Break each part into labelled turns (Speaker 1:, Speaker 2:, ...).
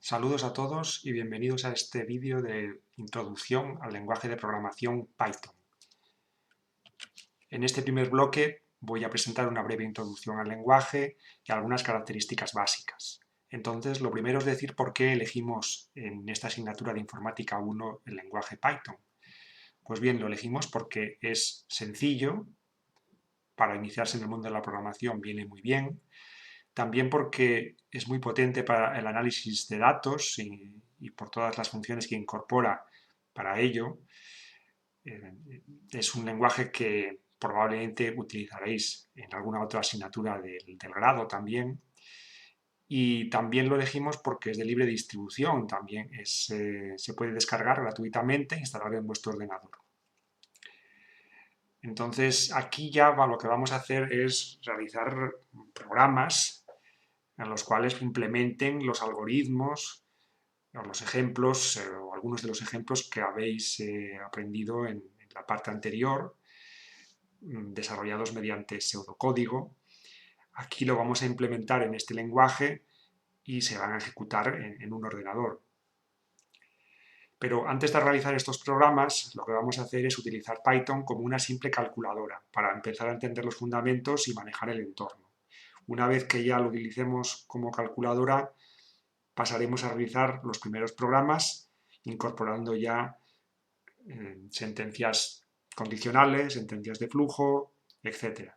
Speaker 1: Saludos a todos y bienvenidos a este vídeo de introducción al lenguaje de programación Python. En este primer bloque voy a presentar una breve introducción al lenguaje y algunas características básicas. Entonces, lo primero es decir por qué elegimos en esta asignatura de Informática 1 el lenguaje Python. Pues bien, lo elegimos porque es sencillo, para iniciarse en el mundo de la programación viene muy bien. También porque es muy potente para el análisis de datos y por todas las funciones que incorpora para ello. Es un lenguaje que probablemente utilizaréis en alguna otra asignatura del grado también. Y también lo elegimos porque es de libre distribución, también se puede descargar gratuitamente e instalar en vuestro ordenador. Entonces aquí ya lo que vamos a hacer es realizar programas en los cuales implementen los algoritmos o los ejemplos o algunos de los ejemplos que habéis aprendido en la parte anterior, desarrollados mediante pseudocódigo. Aquí lo vamos a implementar en este lenguaje y se van a ejecutar en un ordenador. Pero antes de realizar estos programas, lo que vamos a hacer es utilizar Python como una simple calculadora para empezar a entender los fundamentos y manejar el entorno. Una vez que ya lo utilicemos como calculadora, pasaremos a realizar los primeros programas incorporando ya sentencias condicionales, sentencias de flujo, etc.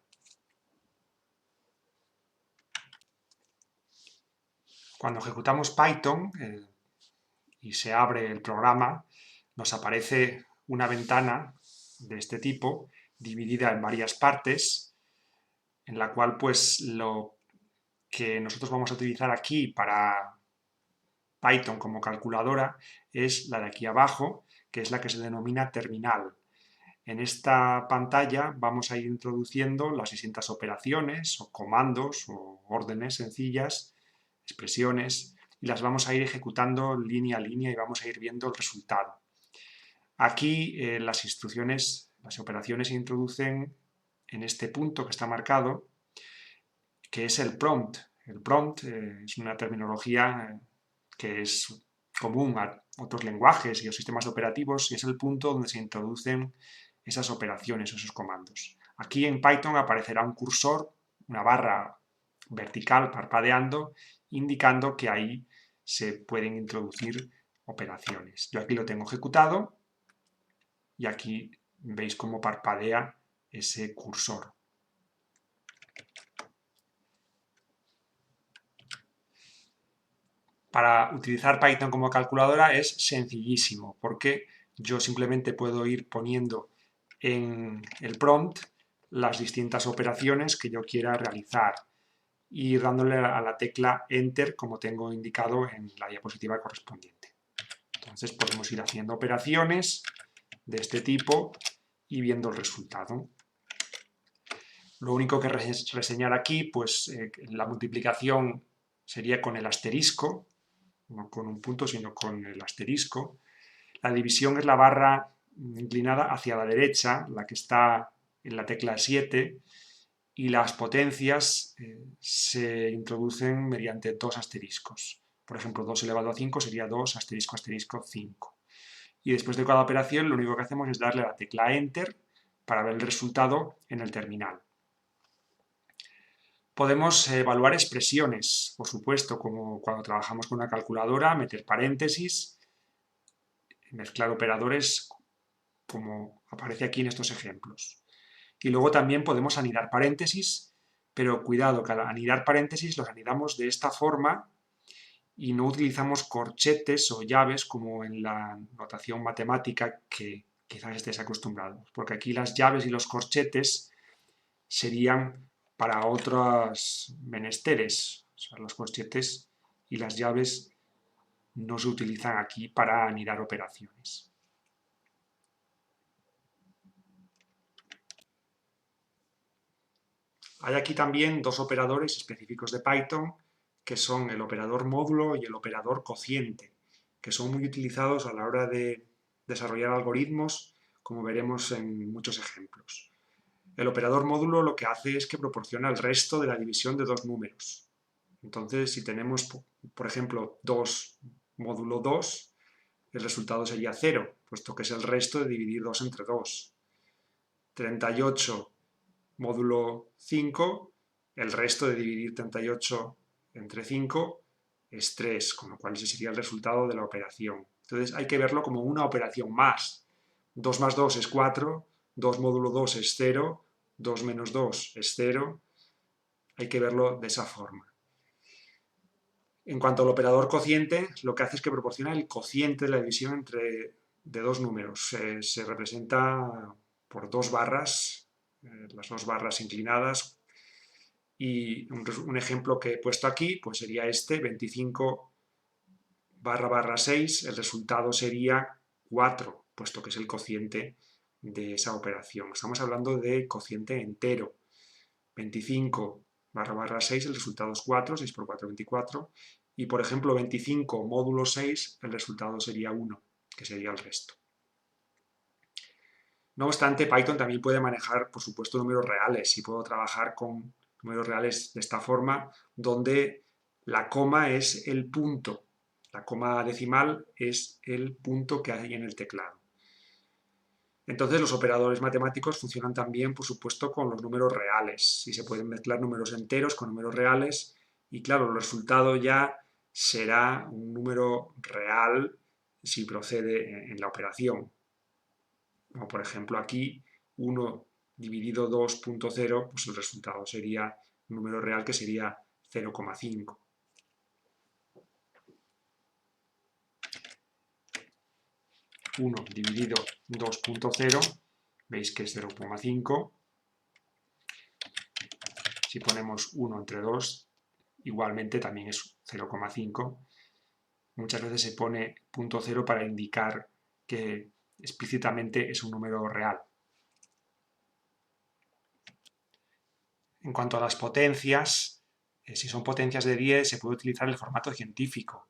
Speaker 1: Cuando ejecutamos Python y se abre el programa, nos aparece una ventana de este tipo, dividida en varias partes, en la cual pues lo que nosotros vamos a utilizar aquí para Python como calculadora es la de aquí abajo, que es la que se denomina terminal. En esta pantalla vamos a ir introduciendo las distintas operaciones o comandos o órdenes sencillas, expresiones, y las vamos a ir ejecutando línea a línea y vamos a ir viendo el resultado. Aquí las instrucciones, las operaciones se introducen en este punto que está marcado, que es el prompt. El prompt es una terminología que es común a otros lenguajes y a sistemas operativos y es el punto donde se introducen esas operaciones, esos comandos. Aquí en Python aparecerá un cursor, una barra vertical parpadeando, indicando que ahí se pueden introducir operaciones. Yo aquí lo tengo ejecutado y aquí veis cómo parpadea ese cursor. Para utilizar Python como calculadora es sencillísimo, porque yo simplemente puedo ir poniendo en el prompt las distintas operaciones que yo quiera realizar y dándole a la tecla Enter como tengo indicado en la diapositiva correspondiente. Entonces podemos ir haciendo operaciones de este tipo y viendo el resultado. Lo único que reseñar aquí, pues la multiplicación sería con el asterisco, no con un punto, sino con el asterisco. La división es la barra inclinada hacia la derecha, la que está en la tecla 7, y las potencias se introducen mediante dos asteriscos. Por ejemplo, 2 elevado a 5 sería 2 asterisco asterisco 5. Y después de cada operación lo único que hacemos es darle a la tecla Enter para ver el resultado en el terminal. Podemos evaluar expresiones, por supuesto, como cuando trabajamos con una calculadora, meter paréntesis, mezclar operadores, como aparece aquí en estos ejemplos. Y luego también podemos anidar paréntesis, pero cuidado, que al anidar paréntesis los anidamos de esta forma y no utilizamos corchetes o llaves como en la notación matemática que quizás estéis acostumbrados, porque aquí las llaves y los corchetes serían para otros menesteres. O sea, los corchetes y las llaves no se utilizan aquí para anidar operaciones. Hay aquí también dos operadores específicos de Python, que son el operador módulo y el operador cociente, que son muy utilizados a la hora de desarrollar algoritmos, como veremos en muchos ejemplos. El operador módulo lo que hace es que proporciona el resto de la división de dos números. Entonces, si tenemos, por ejemplo, dos módulo 2, el resultado sería 0, puesto que es el resto de dividir 2 entre 2. 38 módulo 5, el resto de dividir 38 entre 5 es 3, con lo cual ese sería el resultado de la operación. Entonces hay que verlo como una operación más. 2 más 2 es 4, 2 módulo 2 es 0, 2 menos 2 es 0. Hay que verlo de esa forma. En cuanto al operador cociente, lo que hace es que proporciona el cociente de la división de dos números. Se representa por dos barras, las dos barras inclinadas. Y un ejemplo que he puesto aquí pues sería este, 25 barra 6, el resultado sería 4, puesto que es el cociente de esa operación. Estamos hablando de cociente entero. 25 barra 6, el resultado es 4, 6 por 4, 24. Y por ejemplo, 25 módulo 6, el resultado sería 1, que sería el resto. No obstante, Python también puede manejar, por supuesto, números reales, y puedo trabajar con números reales de esta forma, donde la coma es el punto. La coma decimal es el punto que hay en el teclado. Entonces los operadores matemáticos funcionan también, por supuesto, con los números reales. Y se pueden mezclar números enteros con números reales. Y claro, el resultado ya será un número real si procede en la operación. Como por ejemplo aquí, 1 dividido 2.0, pues el resultado sería un número real que sería 0,5. Dividido 2.0, veis que es 0,5. Si ponemos 1 entre 2, igualmente también es 0,5. Muchas veces se pone 0 para indicar que explícitamente es un número real. En cuanto a las potencias, si son potencias de 10, se puede utilizar el formato científico.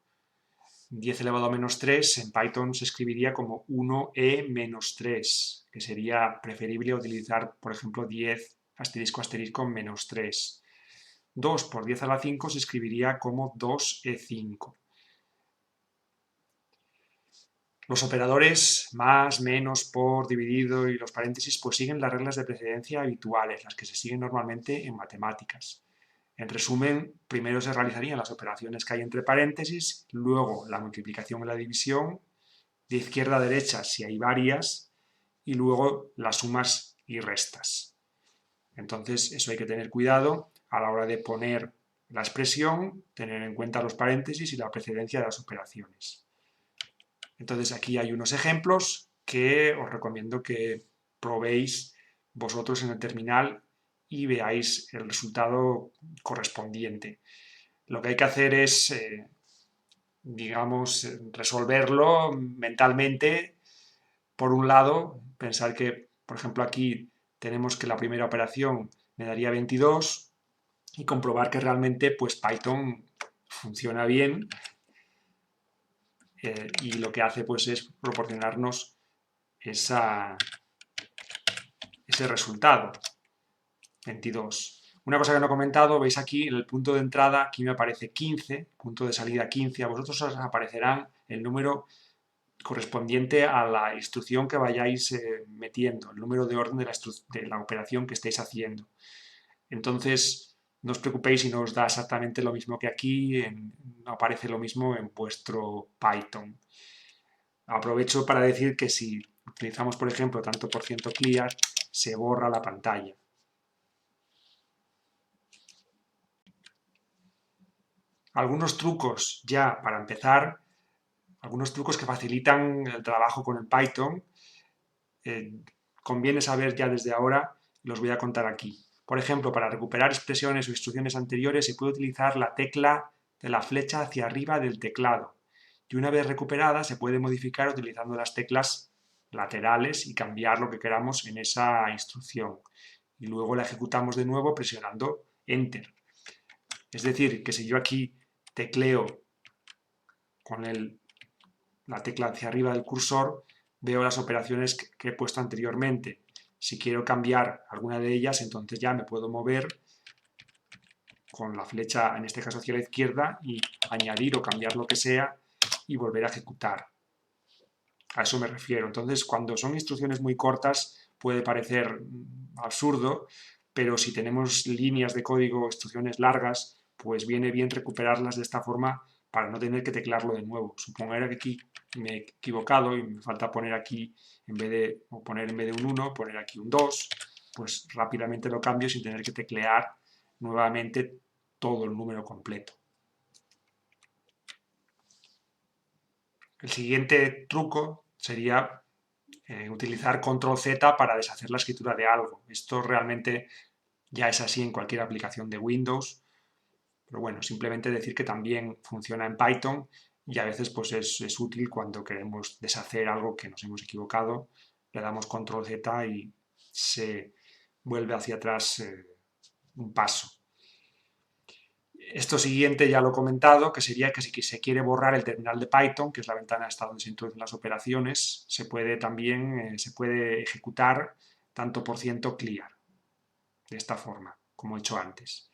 Speaker 1: 10 elevado a menos 3 en Python se escribiría como 1e menos 3, que sería preferible utilizar, por ejemplo, 10 asterisco asterisco menos 3. 2 por 10 a la 5 se escribiría como 2e5. Los operadores más, menos, por, dividido y los paréntesis pues siguen las reglas de precedencia habituales, las que se siguen normalmente en matemáticas. En resumen, primero se realizarían las operaciones que hay entre paréntesis, luego la multiplicación y la división, de izquierda a derecha si hay varias, y luego las sumas y restas. Entonces, eso hay que tener cuidado a la hora de poner la expresión, tener en cuenta los paréntesis y la precedencia de las operaciones. Entonces, aquí hay unos ejemplos que os recomiendo que probéis vosotros en el terminal y veáis el resultado correspondiente. Lo que hay que hacer es, digamos, resolverlo mentalmente. Por un lado, pensar que, por ejemplo, aquí tenemos que la primera operación me daría 22 y comprobar que realmente pues, Python funciona bien y lo que hace pues, es proporcionarnos ese resultado, 22. Una cosa que no he comentado, veis aquí en el punto de entrada, aquí me aparece 15, punto de salida 15, a vosotros os aparecerán el número correspondiente a la instrucción que vayáis metiendo, el número de orden de la operación que estéis haciendo. Entonces, no os preocupéis si no os da exactamente lo mismo que aquí, no aparece lo mismo en vuestro Python. Aprovecho para decir que si utilizamos, por ejemplo, tanto % clear, se borra la pantalla. Algunos trucos ya para empezar, algunos trucos que facilitan el trabajo con el Python, conviene saber ya desde ahora, los voy a contar aquí. Por ejemplo, para recuperar expresiones o instrucciones anteriores se puede utilizar la tecla de la flecha hacia arriba del teclado. Y una vez recuperada se puede modificar utilizando las teclas laterales y cambiar lo que queramos en esa instrucción. Y luego la ejecutamos de nuevo presionando Enter. Es decir, que si yo aquí tecleo con la tecla hacia arriba del cursor, veo las operaciones que he puesto anteriormente. Si quiero cambiar alguna de ellas, entonces ya me puedo mover con la flecha, en este caso hacia la izquierda, y añadir o cambiar lo que sea, y volver a ejecutar. A eso me refiero. Entonces, cuando son instrucciones muy cortas, puede parecer absurdo, pero si tenemos líneas de código, instrucciones largas, pues viene bien recuperarlas de esta forma para no tener que teclarlo de nuevo. Suponer que aquí me he equivocado y me falta poner aquí, poner en vez de un 1, poner aquí un 2, pues rápidamente lo cambio sin tener que teclear nuevamente todo el número completo. El siguiente truco sería utilizar control Z para deshacer la escritura de algo. Esto realmente ya es así en cualquier aplicación de Windows, pero bueno, simplemente decir que también funciona en Python y a veces pues es útil cuando queremos deshacer algo que nos hemos equivocado, le damos control Z y se vuelve hacia atrás un paso. Esto siguiente ya lo he comentado, que sería que si se quiere borrar el terminal de Python, que es la ventana hasta donde se introducen las operaciones, se puede también se puede ejecutar tanto por ciento clear, de esta forma, como he hecho antes.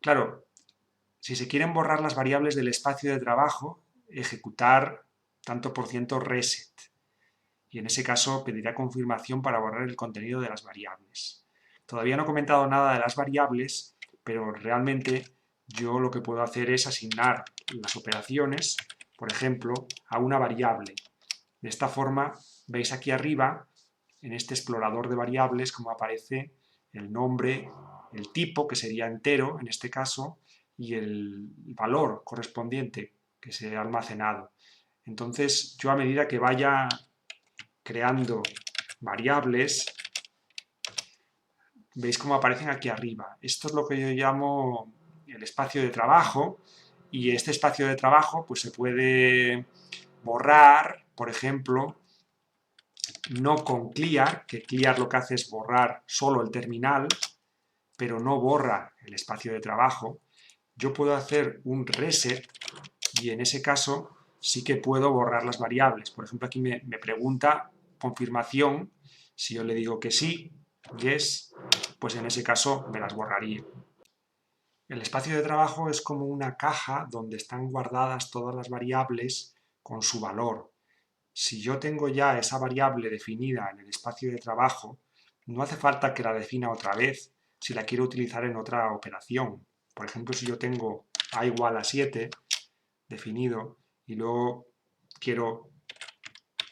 Speaker 1: Claro, si se quieren borrar las variables del espacio de trabajo, ejecutar tanto por ciento reset. Y en ese caso pedirá confirmación para borrar el contenido de las variables. Todavía no he comentado nada de las variables, pero realmente yo lo que puedo hacer es asignar las operaciones, por ejemplo, a una variable. De esta forma, veis aquí arriba, en este explorador de variables, cómo aparece el nombre, el tipo, que sería entero en este caso, y el valor correspondiente que se ha almacenado. Entonces, yo a medida que vaya creando variables, veis cómo aparecen aquí arriba. Esto es lo que yo llamo el espacio de trabajo, y este espacio de trabajo pues se puede borrar, por ejemplo, no con clear, que clear lo que hace es borrar solo el terminal, pero no borra el espacio de trabajo. Yo puedo hacer un reset y en ese caso sí que puedo borrar las variables. Por ejemplo, aquí me pregunta confirmación. Si yo le digo que sí, yes, pues en ese caso me las borraría. El espacio de trabajo es como una caja donde están guardadas todas las variables con su valor. Si yo tengo ya esa variable definida en el espacio de trabajo, no hace falta que la defina otra vez si la quiero utilizar en otra operación. Por ejemplo, si yo tengo a igual a 7 definido y luego quiero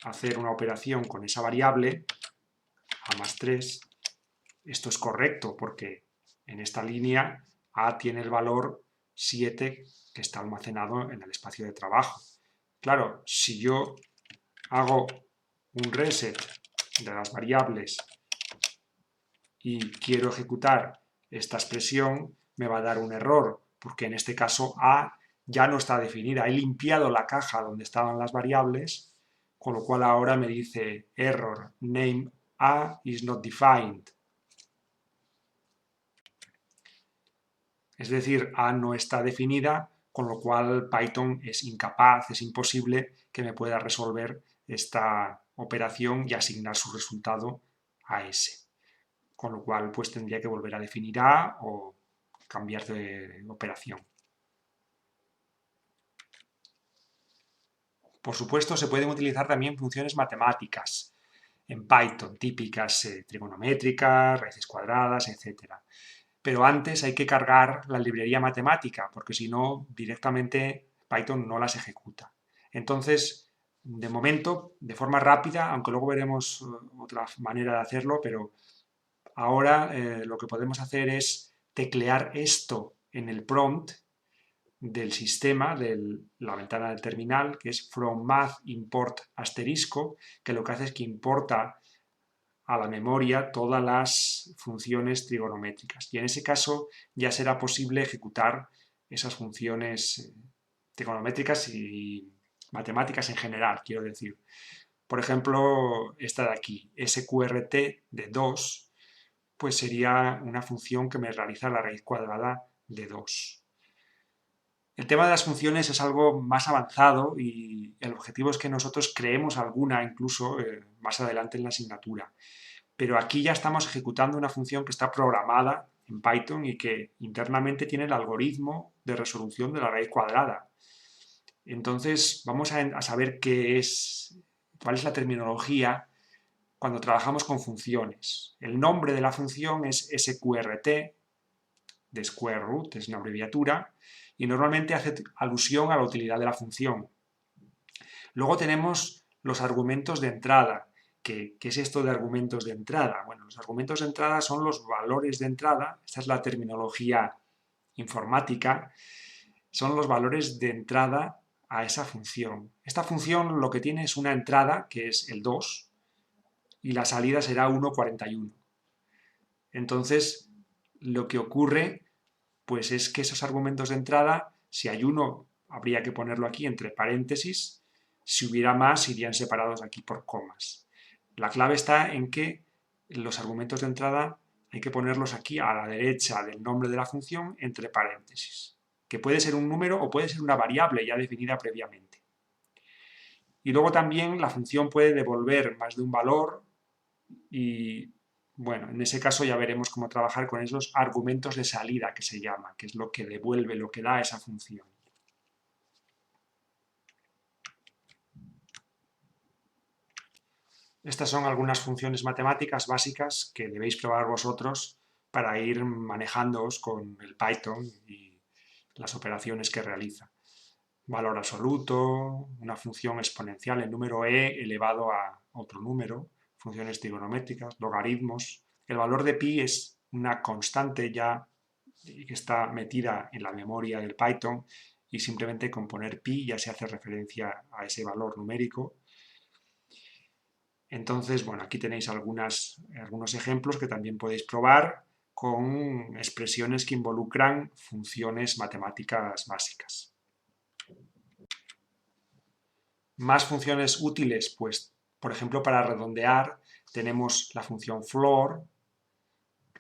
Speaker 1: hacer una operación con esa variable, a más 3, esto es correcto porque en esta línea a tiene el valor 7 que está almacenado en el espacio de trabajo. Claro, si yo hago un reset de las variables y quiero ejecutar esta expresión, me va a dar un error, porque en este caso a ya no está definida. He limpiado la caja donde estaban las variables, con lo cual ahora me dice error, name a is not defined. Es decir, a no está definida, con lo cual Python es incapaz, es imposible que me pueda resolver esta operación y asignar su resultado a S. Con lo cual, pues tendría que volver a definir A o cambiar de operación. Por supuesto, se pueden utilizar también funciones matemáticas en Python, típicas trigonométricas, raíces cuadradas, etc. Pero antes hay que cargar la librería matemática, porque si no, directamente Python no las ejecuta. Entonces, de momento, de forma rápida, aunque luego veremos otra manera de hacerlo, pero ahora lo que podemos hacer es teclear esto en el prompt del sistema, de la ventana del terminal, que es from math import asterisco, que lo que hace es que importa a la memoria todas las funciones trigonométricas. Y en ese caso ya será posible ejecutar esas funciones trigonométricas y matemáticas en general, quiero decir. Por ejemplo, esta de aquí, sqrt de 2, pues sería una función que me realiza la raíz cuadrada de 2. El tema de las funciones es algo más avanzado y el objetivo es que nosotros creemos alguna incluso más adelante en la asignatura. Pero aquí ya estamos ejecutando una función que está programada en Python y que internamente tiene el algoritmo de resolución de la raíz cuadrada. Entonces, vamos a saber cuál es la terminología cuando trabajamos con funciones. El nombre de la función es sqrt, de square root, es una abreviatura, y normalmente hace alusión a la utilidad de la función. Luego tenemos los argumentos de entrada. ¿Qué es esto de argumentos de entrada? Bueno, los argumentos de entrada son los valores de entrada, esta es la terminología informática, son los valores de entrada a esa función. Esta función lo que tiene es una entrada, que es el 2, y la salida será 1,41. Entonces, lo que ocurre pues es que esos argumentos de entrada, si hay uno, habría que ponerlo aquí entre paréntesis, si hubiera más, irían separados aquí por comas. La clave está en que los argumentos de entrada hay que ponerlos aquí a la derecha del nombre de la función entre paréntesis, que puede ser un número o puede ser una variable ya definida previamente. Y luego también la función puede devolver más de un valor y, bueno, en ese caso ya veremos cómo trabajar con esos argumentos de salida que se llama, que es lo que devuelve, lo que da esa función. Estas son algunas funciones matemáticas básicas que debéis probar vosotros para ir manejándoos con el Python y las operaciones que realiza. Valor absoluto, una función exponencial, el número e elevado a otro número, funciones trigonométricas, logaritmos. El valor de pi es una constante ya que está metida en la memoria del Python y simplemente con poner pi ya se hace referencia a ese valor numérico. Entonces, bueno, aquí tenéis algunos ejemplos que también podéis probar con expresiones que involucran funciones matemáticas básicas. Más funciones útiles, pues, por ejemplo, para redondear tenemos la función floor.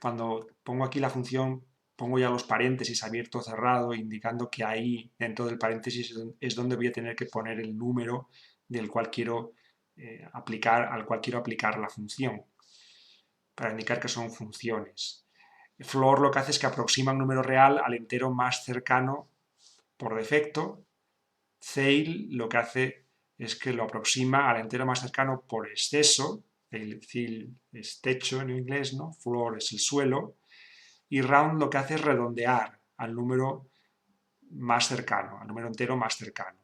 Speaker 1: Cuando pongo aquí la función, pongo ya los paréntesis abierto o cerrado, indicando que ahí, dentro del paréntesis, es donde voy a tener que poner el número del cual quiero al cual quiero aplicar la función, para indicar que son funciones. Floor lo que hace es que aproxima un número real al entero más cercano por defecto. Ceil lo que hace es que lo aproxima al entero más cercano por exceso. El ceil es techo en inglés, ¿no? Floor es el suelo. Y round lo que hace es redondear al número más cercano, al número entero más cercano.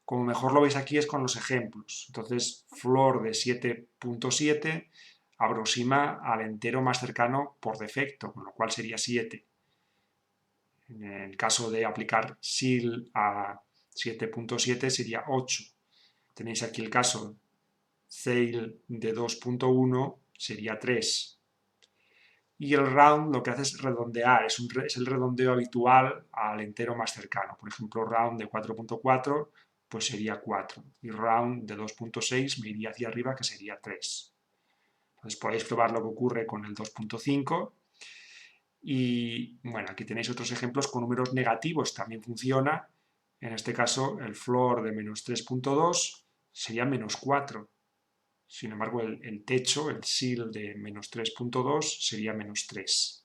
Speaker 1: Como mejor lo veis aquí es con los ejemplos. Entonces, floor de 7,7 aproxima al entero más cercano por defecto, con lo cual sería 7. En el caso de aplicar ceil a 7,7 sería 8. Tenéis aquí el caso ceil de 2,1 sería 3. Y el round lo que hace es redondear, es el redondeo habitual al entero más cercano. Por ejemplo, round de 4,4 pues sería 4. Y round de 2,6 me iría hacia arriba, que sería 3. Entonces podéis probar lo que ocurre con el 2,5. Y bueno, aquí tenéis otros ejemplos con números negativos, también funciona. En este caso, el floor de menos 3,2 sería menos 4. Sin embargo, el techo, el ceil de menos 3,2 sería menos 3.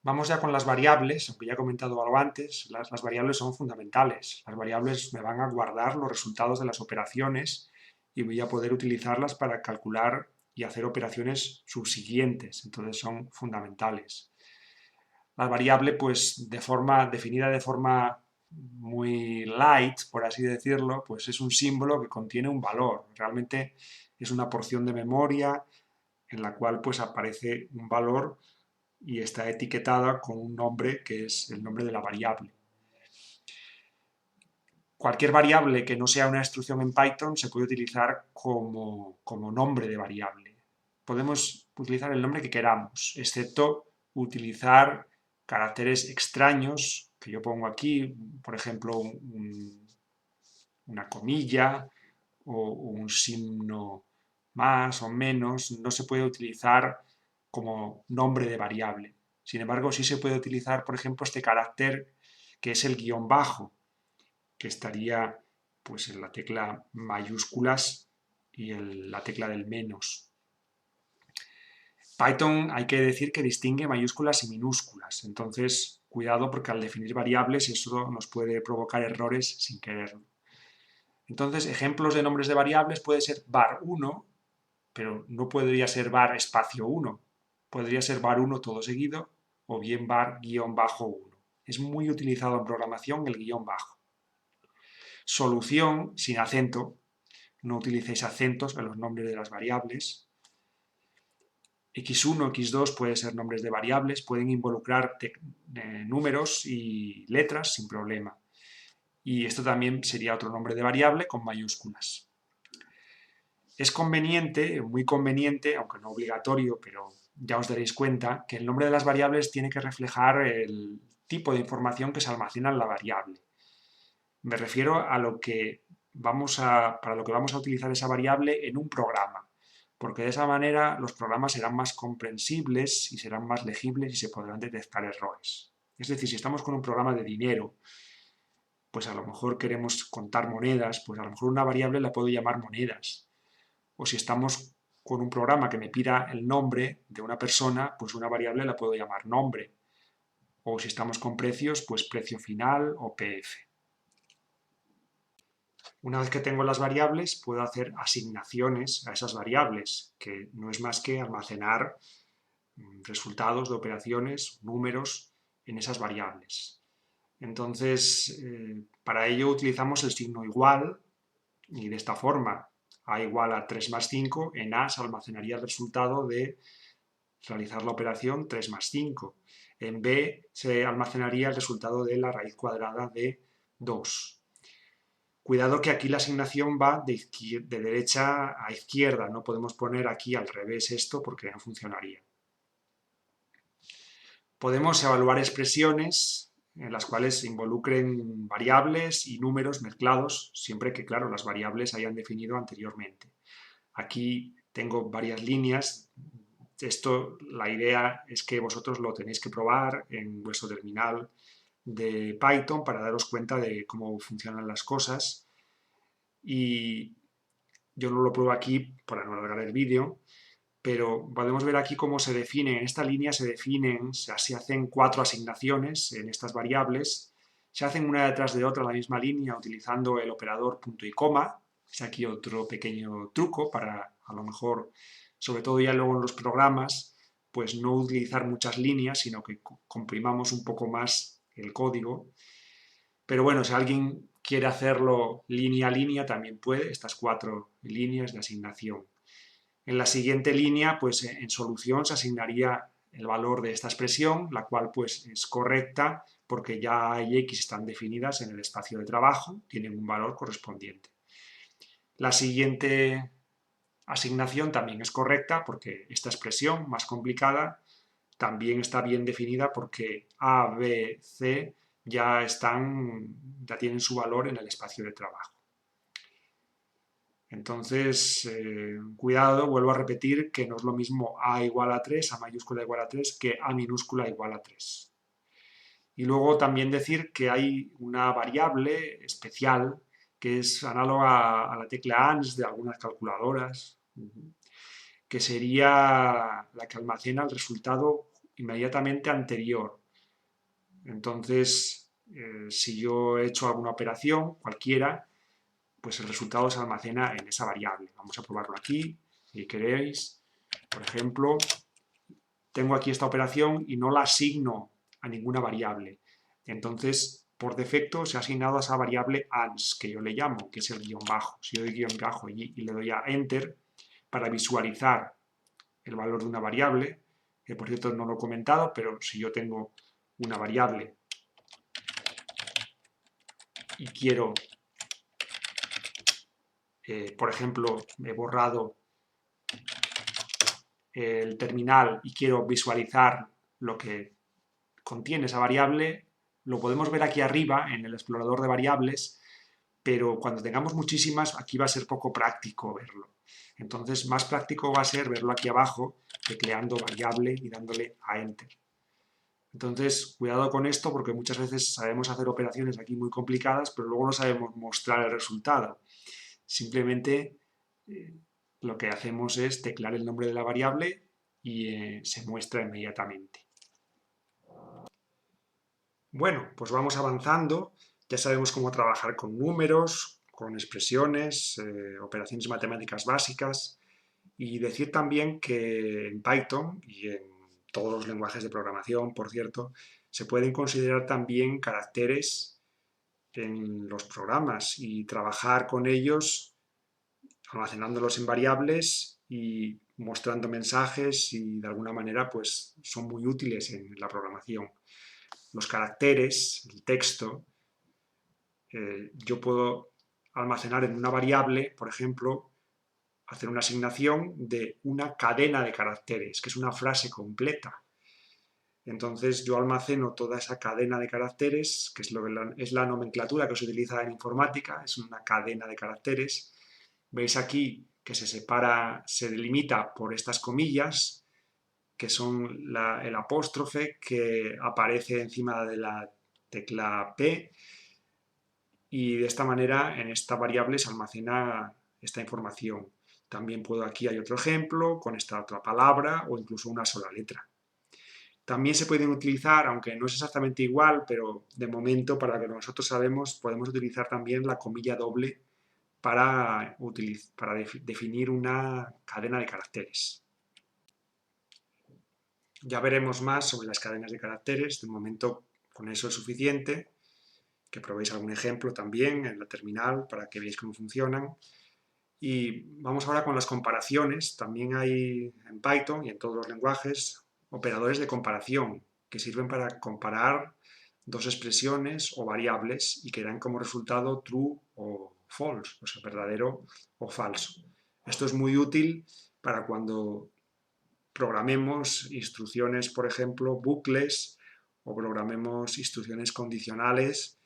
Speaker 1: Vamos ya con las variables, aunque ya he comentado algo antes, las variables son fundamentales. Las variables me van a guardar los resultados de las operaciones y voy a poder utilizarlas para calcular y hacer operaciones subsiguientes, entonces son fundamentales. La variable, pues definida de forma muy light, por así decirlo, pues es un símbolo que contiene un valor. Realmente es una porción de memoria en la cual pues aparece un valor y está etiquetada con un nombre que es el nombre de la variable. Cualquier variable que no sea una instrucción en Python se puede utilizar como nombre de variable. Podemos utilizar el nombre que queramos, excepto utilizar caracteres extraños que yo pongo aquí, por ejemplo, una comilla o un signo más o menos, no se puede utilizar como nombre de variable. Sin embargo, sí se puede utilizar, por ejemplo, este carácter que es el guión bajo, que estaría pues en la tecla mayúsculas y la tecla del menos. Python hay que decir que distingue mayúsculas y minúsculas, entonces Cuidado porque al definir variables eso nos puede provocar errores sin quererlo. Entonces, ejemplos de nombres de variables puede ser var1, pero no podría ser var espacio 1. Podría ser var1 todo seguido o bien var-1. Es muy utilizado en programación el guión bajo. Solución sin acento. No utilicéis acentos en los nombres de las variables. x1, x2 pueden ser nombres de variables, pueden involucrar números y letras sin problema. Y esto también sería otro nombre de variable con mayúsculas. Es conveniente, muy conveniente, aunque no obligatorio, pero ya os daréis cuenta, que el nombre de las variables tiene que reflejar el tipo de información que se almacena en la variable. Me refiero a lo que para lo que vamos a utilizar esa variable en un programa, porque de esa manera los programas serán más comprensibles y serán más legibles y se podrán detectar errores. Es decir, si estamos con un programa de dinero, pues a lo mejor queremos contar monedas, pues a lo mejor una variable la puedo llamar monedas. O si estamos con un programa que me pida el nombre de una persona, pues una variable la puedo llamar nombre. O si estamos con precios, pues precio final o PF. Una vez que tengo las variables, puedo hacer asignaciones a esas variables, que no es más que almacenar resultados de operaciones, números en esas variables. Entonces, para ello utilizamos el signo igual y de esta forma, a igual a 3 más 5, en A se almacenaría el resultado de realizar la operación 3 más 5. En B se almacenaría el resultado de la raíz cuadrada de 2. Cuidado que aquí la asignación va de derecha a izquierda, no podemos poner aquí al revés esto porque no funcionaría. Podemos evaluar expresiones en las cuales se involucren variables y números mezclados, siempre que, claro, las variables se hayan definido anteriormente. Aquí tengo varias líneas. Esto, la idea es que vosotros lo tenéis que probar en vuestro terminal de Python para daros cuenta de cómo funcionan las cosas. Y yo no lo pruebo aquí para no alargar el vídeo, pero podemos ver aquí cómo se define, en esta línea se hacen 4 asignaciones en estas variables, se hacen una detrás de otra en la misma línea utilizando el operador punto y coma. Es aquí otro pequeño truco para, a lo mejor, sobre todo ya luego en los programas, pues no utilizar muchas líneas, sino que comprimamos un poco más el código. Pero bueno, si alguien quiere hacerlo línea a línea, también puede, estas 4 líneas de asignación. En la siguiente línea, pues en solución se asignaría el valor de esta expresión, la cual pues es correcta porque ya y x están definidas en el espacio de trabajo, tienen un valor correspondiente. La siguiente asignación también es correcta porque esta expresión más complicada también está bien definida porque A, B, C ya tienen su valor en el espacio de trabajo. Entonces, cuidado, vuelvo a repetir que no es lo mismo A igual a 3, A mayúscula igual a 3, que A minúscula igual a 3. Y luego también decir que hay una variable especial que es análoga a la tecla ANS de algunas calculadoras, que sería la que almacena el resultado inmediatamente anterior. Entonces, si yo he hecho alguna operación, cualquiera, pues el resultado se almacena en esa variable. Vamos a probarlo aquí, si queréis. Por ejemplo, tengo aquí esta operación y no la asigno a ninguna variable. Entonces, por defecto se ha asignado a esa variable ans, que yo le llamo, que es el guión bajo. Si yo doy guión bajo y le doy a enter para visualizar el valor de una variable, que por cierto no lo he comentado, pero si yo tengo una variable y quiero, por ejemplo, he borrado el terminal y quiero visualizar lo que contiene esa variable, lo podemos ver aquí arriba en el explorador de variables, pero cuando tengamos muchísimas, aquí va a ser poco práctico verlo. Entonces, más práctico va a ser verlo aquí abajo, tecleando variable y dándole a Enter. Entonces, cuidado con esto porque muchas veces sabemos hacer operaciones aquí muy complicadas, pero luego no sabemos mostrar el resultado. Simplemente lo que hacemos es teclear el nombre de la variable y se muestra inmediatamente. Bueno, pues vamos avanzando. Ya sabemos cómo trabajar con números, con expresiones, operaciones matemáticas básicas. Y decir también que en Python y en todos los lenguajes de programación, por cierto, se pueden considerar también caracteres en los programas y trabajar con ellos almacenándolos en variables y mostrando mensajes y de alguna manera pues son muy útiles en la programación. Los caracteres, el texto, yo puedo almacenar en una variable, por ejemplo, hacer una asignación de una cadena de caracteres, que es una frase completa. Entonces yo almaceno toda esa cadena de caracteres, que es la nomenclatura que se utiliza en informática, es una cadena de caracteres. Veis aquí que se separa, se delimita por estas comillas, que son el apóstrofe que aparece encima de la tecla P, y de esta manera en esta variable se almacena esta información. También puedo, aquí hay otro ejemplo, con esta otra palabra o incluso una sola letra. También se pueden utilizar, aunque no es exactamente igual, pero de momento, para lo que nosotros sabemos, podemos utilizar también la comilla doble para definir una cadena de caracteres. Ya veremos más sobre las cadenas de caracteres, de momento con eso es suficiente, que probéis algún ejemplo también en la terminal para que veáis cómo funcionan. Y vamos ahora con las comparaciones. También hay en Python y en todos los lenguajes operadores de comparación que sirven para comparar dos expresiones o variables y que dan como resultado true o false, o sea, verdadero o falso. Esto es muy útil para cuando programemos instrucciones, por ejemplo, bucles o programemos instrucciones condicionales.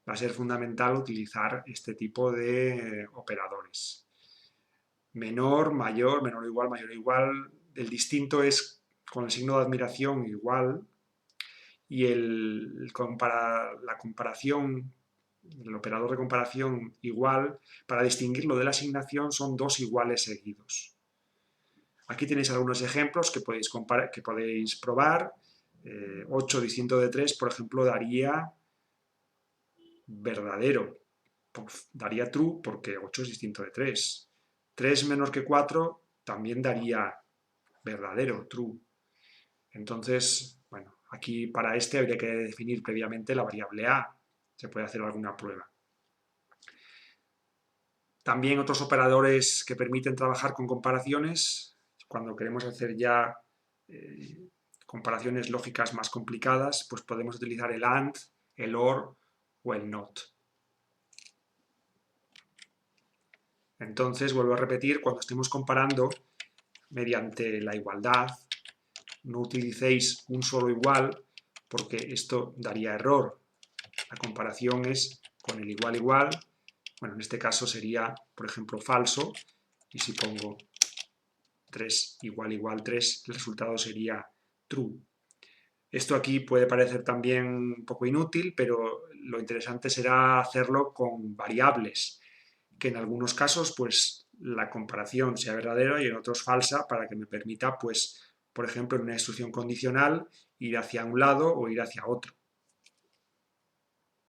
Speaker 1: Va a ser fundamental utilizar este tipo de operadores. Menor, mayor, menor o igual, mayor o igual. El distinto es con el signo de admiración igual, y la comparación, el operador de comparación igual, para distinguirlo de la asignación son dos iguales seguidos. Aquí tenéis algunos ejemplos que podéis probar. 8 distinto de 3, por ejemplo, daría verdadero, daría true porque 8 es distinto de 3. 3 menor que 4 también daría verdadero, true. Entonces, bueno, aquí para este habría que definir previamente la variable a. Se puede hacer alguna prueba. También otros operadores que permiten trabajar con comparaciones, cuando queremos hacer ya comparaciones lógicas más complicadas, pues podemos utilizar el AND, el OR o el NOT. Entonces, vuelvo a repetir, cuando estemos comparando mediante la igualdad, no utilicéis un solo igual porque esto daría error. La comparación es con el igual igual. Bueno, en este caso sería, por ejemplo, falso. Y si pongo 3 igual igual 3, el resultado sería true. Esto aquí puede parecer también un poco inútil, pero lo interesante será hacerlo con variables, que en algunos casos pues la comparación sea verdadera y en otros falsa, para que me permita pues, por ejemplo, en una instrucción condicional ir hacia un lado o ir hacia otro.